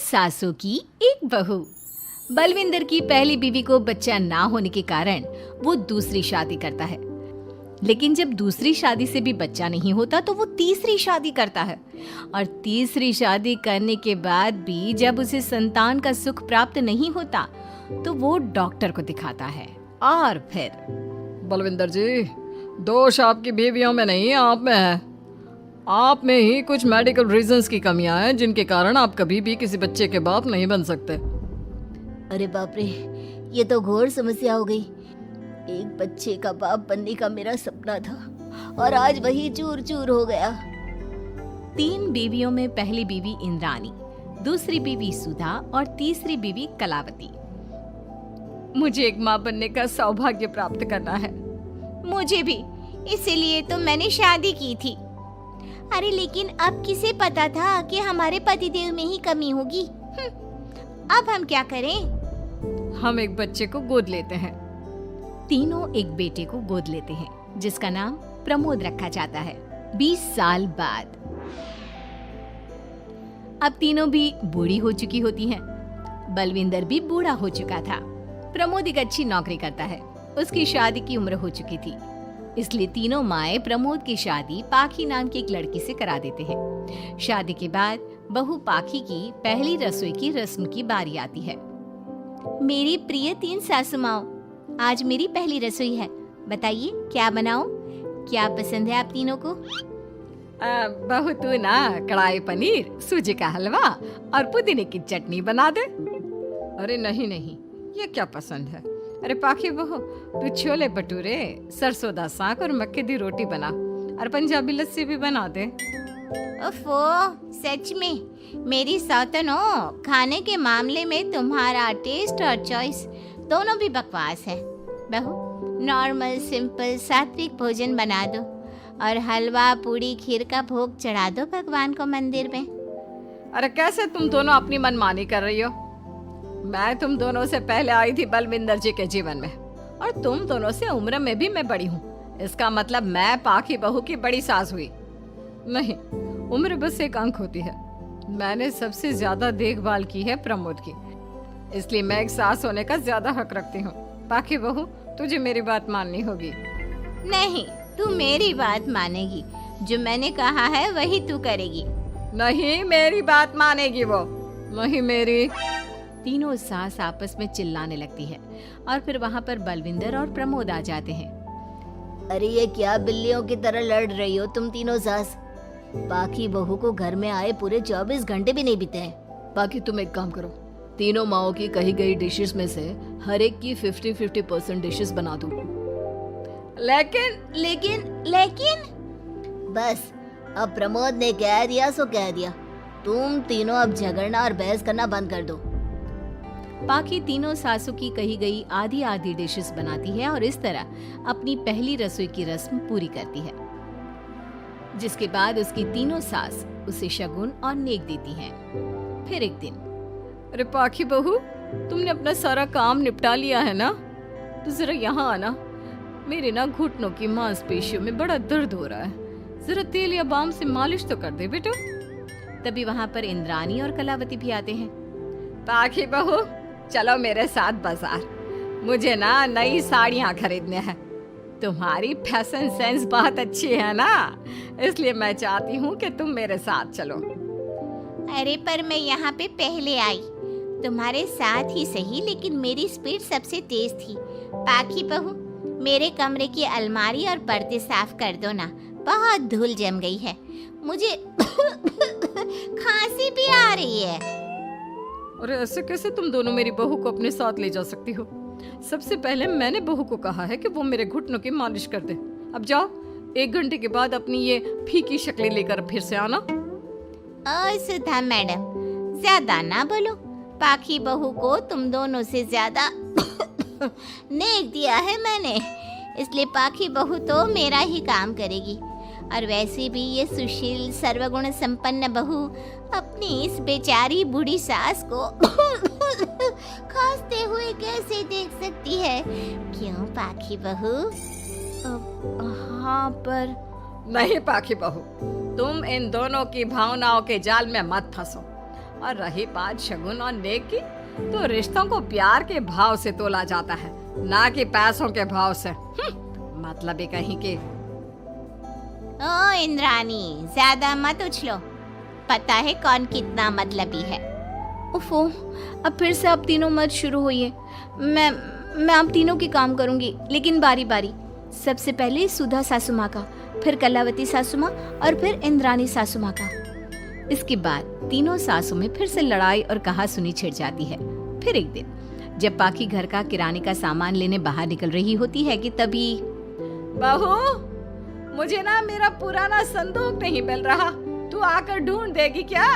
सासों की एक बहू। बलविंदर की पहली बीवी को बच्चा ना होने के कारण वो दूसरी शादी करता है, लेकिन जब दूसरी शादी से भी बच्चा नहीं होता तो वो तीसरी शादी करता है, और तीसरी शादी करने के बाद भी जब उसे संतान का सुख प्राप्त नहीं होता तो वो डॉक्टर को दिखाता है। और फिर बलविंदर जी, दोष आपकी बीवियों में नहीं, आप में है। आप में ही कुछ मेडिकल रीजंस की कमियां हैं जिनके कारण आप कभी भी किसी बच्चे के बाप नहीं बन सकते। अरे बाप रे, ये तो घोर समस्या हो गई। एक बच्चे का बाप बनने का मेरा सपना था और आज वही चूर चूर हो गया। 3 बीवियों में पहली बीवी इंद्राणी, दूसरी बीवी सुधा और तीसरी बीवी कलावती। मुझे एक माँ बनने का सौभाग्य प्राप्त करना है। मुझे भी, इसीलिए तो मैंने शादी की थी। अरे लेकिन अब किसे पता था कि हमारे पतिदेव में ही कमी होगी। अब हम क्या करें? हम एक बच्चे को गोद लेते हैं। तीनों एक बेटे को गोद लेते हैं जिसका नाम प्रमोद रखा जाता है। 20 साल बाद अब तीनों भी बूढ़ी हो चुकी होती हैं। बलविंदर भी बूढ़ा हो चुका था। प्रमोद एक अच्छी नौकरी करता है। उसकी शादी की उम्र हो चुकी थी, इसलिए तीनों माएं प्रमोद की शादी पाखी नाम की एक लड़की से करा देते हैं। शादी के बाद बहू पाखी की पहली रसोई की रस्म की बारी आती है। मेरी प्रिय 3 सासू माओ, आज मेरी पहली रसोई है। बताइए क्या बनाऊं? क्या पसंद है आप तीनों को? बहू तू ना कढ़ाई पनीर, सूजी का हलवा और पुदीने की चटनी बना दे। अरे नहीं नहीं, ये क्या पसंद है? अरे पाखी बहू, तू छोले भटूरे, सरसों दा साग और मक्के दी रोटी बना और पंजाबी लस्सी भी बना दे। ओफो, सच में मेरी सौतन हो, खाने के मामले में तुम्हारा टेस्ट और चॉइस दोनों भी बकवास है। बहू, नॉर्मल सिंपल सात्विक भोजन बना दो और हलवा पूड़ी खीर का भोग चढ़ा दो भगवान को मंदिर में। अरे कैसे तुम दोनों अपनी मनमानी कर रही हो? मैं तुम दोनों से पहले आई थी बलविंदर जी के जीवन में, और तुम दोनों से उम्र में भी मैं बड़ी हूँ। इसका मतलब मैं पाखी बहू की बड़ी सास हुई? नहीं, उम्र बस एक अंक होती है। मैंने सबसे ज्यादा देखभाल की है प्रमोद की, इसलिए मैं एक सास होने का ज्यादा हक रखती हूँ। पाखी बहू, तुझे मेरी बात माननी होगी। नहीं, तू मेरी बात मानेगी। जो मैंने कहा है वही तू करेगी। नहीं, मेरी बात मानेगी वो। नहीं मेरी। तीनों सास आपस में चिल्लाने लगती है और फिर वहाँ पर बलविंदर और प्रमोद आ जाते हैं। अरे ये क्या बिल्लियों की तरह लड़ रही हो तुम तीनों सास? पाखी बहू को घर में आए पूरे 24 घंटे भी नहीं बीते हैं। बाकी तुम एक काम करो, तीनों माओं की कही गई डिशेस में से हर एक की 50-50% डिशेस बना दो। लेकिन बस, अब प्रमोद ने कह दिया सो कह दिया। तुम तीनों अब झगड़ना और बहस करना बंद कर दो। पाखी तीनों सासों की कही गई आधी आधी डिशेस बनाती है और इस तरह अपनी पहली रसोई की रस्म पूरी करती है, जिसके बाद उसकी तीनों सास उसे शगुन और नेक देती हैं। फिर एक दिन, अरे पाखी बहू, तुमने अपना सारा काम निपटा लिया है ना? तो जरा यहाँ आना। मेरे ना घुटनों की मांसपेशियों में बड़ा दर्द हो रहा है। जरा तेल या बाम से मालिश तो कर दे बेटा। तभी वहाँ पर इंद्राणी और कलावती भी आते हैं। पाखी बहू, चलो मेरे साथ बाजार। मुझे ना नई साड़ियाँ खरीदने हैं। तुम्हारी फैशन सेंस बहुत अच्छी है ना, इसलिए मैं चाहती हूँ कि तुम मेरे साथ चलो। अरे पर मैं यहाँ पे पहले आई, तुम्हारे साथ ही सही, लेकिन मेरी स्पीड सबसे तेज थी। पाखी बहू, मेरे कमरे की अलमारी और पर्दे साफ कर दो ना, बहुत धूल जम गई है। मुझे खांसी भी आ रही है। अरे ऐसे कैसे तुम दोनों मेरी बहू को अपने साथ ले जा सकती हो? सबसे पहले मैंने बहू को कहा है कि वो मेरे घुटनों की मालिश कर दे। अब जाओ, 1 घंटे के बाद अपनी ये फीकी शक्लें लेकर फिर से आना। सुधा मैडम, ज्यादा ना बोलो। पाखी बहू को तुम दोनों से ज्यादा नेक दिया है मैंने, इसलिए पाखी बहू तो मेरा ही काम करेगी। और वैसे भी ये सुशील सर्वगुण संपन्न बहू अपनी इस बेचारी बूढ़ी सास को खांसते हुए कैसे देख सकती है? क्यों पाखी बहू? हाँ, पर नहीं पाखी बहू, तुम इन दोनों की भावनाओं के जाल में मत फंसो और रही बात शगुन और नेक की, तो रिश्तों को प्यार के भाव से तोला जाता है, ना कि पैसों के भाव से। मतलब ही कहीं के। ओ इंद्रानी, ज्यादा मत उछलो, पता है कौन कितना मतलबी है। उफो, अब फिर से आप तीनों मत शुरू होइए। मैं आप तीनों के काम करूंगी, लेकिन बारी बारी। सबसे पहले सुधा सासू माँ का, फिर कलावती सासू माँ और फिर इंद्रानी सासू माँ का। इसके बाद तीनों सासू में फिर से लड़ाई और कहासुनी छिड़ जाती है। फिर एक दिन जब पाखी घर का किराने का सामान लेने बाहर निकल रही होती है कि तभी बहू, मुझे ना मेरा पुराना संदूक नहीं मिल रहा, तू आकर ढूंढ देगी क्या?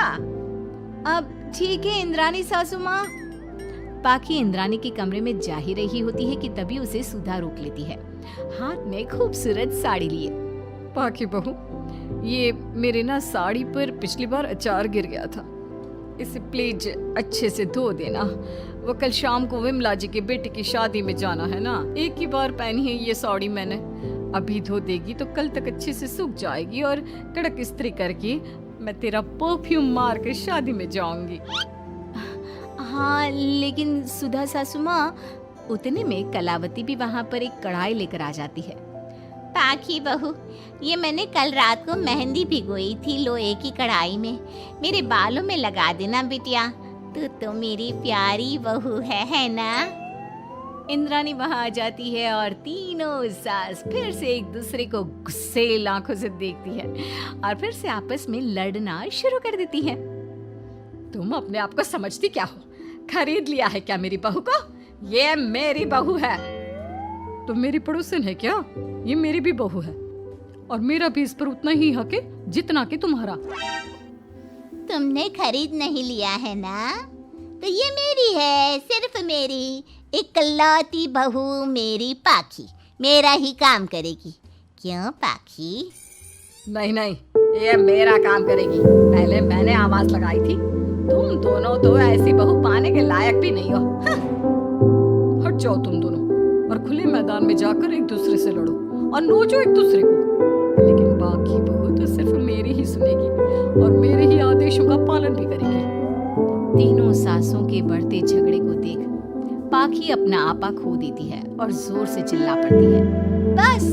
अब ठीक है इंद्रानी सासू माँ। पाखी इंद्रानी के कमरे में जा ही रही होती है कि तभी उसे सुधा रोक लेती है, हाथ में खूबसूरत साड़ी लिए। पाखी बहू, ये मेरे ना साड़ी पर पिछली बार अचार गिर गया था, इसे प्लीज अच्छे से धो देना। वो कल शाम को विमला जी के बेटे की शादी में जाना है ना, एक ही बार पहनी है ये साड़ी मैंने। अभी धो देगी तो कल तक अच्छे से सूख जाएगी और कड़क इस्त्री करके मैं तेरा परफ्यूम मार के शादी में जाऊंगी। हाँ, लेकिन सुधा सासू माँ। उतने में कलावती भी वहाँ पर एक कढ़ाई लेकर आ जाती है। पाखी बहू, ये मैंने कल रात को मेहंदी भिगोई थी लोहे की कढ़ाई में, मेरे बालों में लगा देना बिटिया। तू तो मेरी प्यारी बहू है ना? इंद्रानी वहाँ आ जाती है और तीनों सास फिर से एक दूसरे को गुस्सेल आंखों से देखती है और फिर से आपस में लड़ना शुरू कर देती है। तुम अपने आप को समझती क्या हो? खरीद लिया है क्या मेरी बहू को? ये मेरी बहू है। तो मेरी पड़ोसन है क्या? ये मेरी भी बहू है और मेरा भी इस पर उतना ही हक है जितना कि तुम्हारा। तुमने खरीद नहीं लिया है ना, तो ये मेरी है, सिर्फ मेरी, इकलौती बहू मेरी पाखी, मेरा ही काम करेगी। क्यों पाखी? नहीं नहीं, ये मेरा काम करेगी। पहले मैंने आवाज लगाई थी। तुम दोनों तो ऐसी बहू पाने के लायक भी नहीं हो। हट जाओ तुम दोनों और खुले मैदान में जाकर एक दूसरे से लड़ो और नोचो एक दूसरे को। लेकिन बाकी बहू तो सिर्फ मेरी ही सुनेगी और मेरे ही आदेशों का पालन भी करेगी। तीनों सासों के बढ़ते झगड़े को देख पाखी अपना आपा खो देती है और जोर से चिल्ला पड़ती है। बस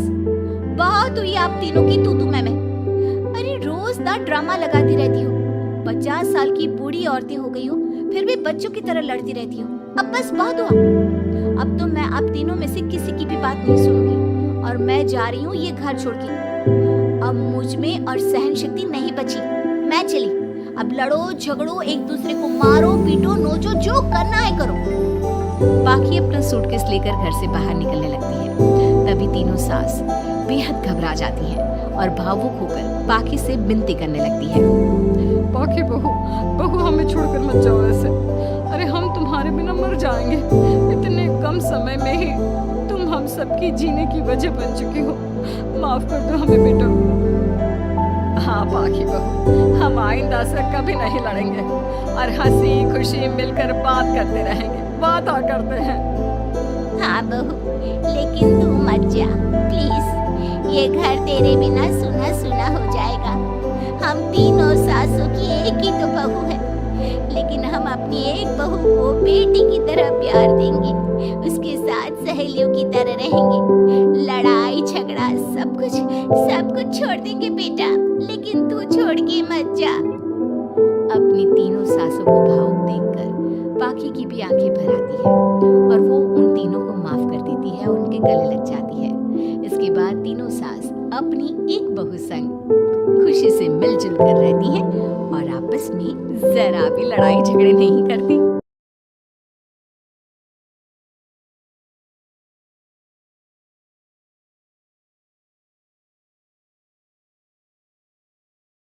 बहुत हुई आप तीनों की तू मैं। अरे रोज ना ड्रामा लगाती रहती हो। 50 साल की बूढ़ी औरतें हो गई हो, फिर भी बच्चों की तरह लड़ती रहती हो। अब बस बहुत हुआ। अब तो मैं आप तीनों में से किसी की भी बात नहीं सुनूंगी और मैं जा रही हूँ ये घर छोड़ के। अब मुझ में और सहन शक्ति नहीं बची, मैं चली। अब लड़ो झगड़ो, एक दूसरे को मारो पीटो नोचो, जो करना है करो। पाखी अपना सूटकेस लेकर घर से बाहर निकलने लगती है। तभी तीनों सास बेहद घबरा जाती हैं और भावुक होकर पाखी से विनती करने लगती है। पाखी बहू हमें छोड़कर मत जाओ ऐसे। अरे हम तुम्हारे बिना मर जाएंगे। इतने कम समय में ही तुम हम सबकी जीने की वजह बन चुकी हो। माफ कर दो हमें बेटा। हाँ पाखी बहू, हम आइंदा से कभी नहीं लड़ेंगे और हंसी खुशी मिलकर बात करते रहेंगे, वादा करते हैं। हाँ बहू, लेकिन तू मत जा प्लीज, ये घर तेरे बिना सुना सुना हो जाएगा। हम तीनों सासों की एक ही तो बहू है, लेकिन हम अपनी एक बहू को बेटी की तरह प्यार देंगे, उसके साथ सहेलियों की तरह रहेंगे। लड़ाई झगड़ा सब कुछ छोड़ देंगे बेटा, लेकिन तू छोड़ के मत जा। अपनी तीनों सासों को भावुक देखकर पाखी की भी आंखें भर आती है और वो उन तीनों को माफ कर देती है, उनके गले लग जाती है। इसके बाद तीनों सास अपनी एक बहू संग खुशी से मिलजुल कर रहती हैं और आपस में जरा भी लड़ाई झगड़े नहीं करती।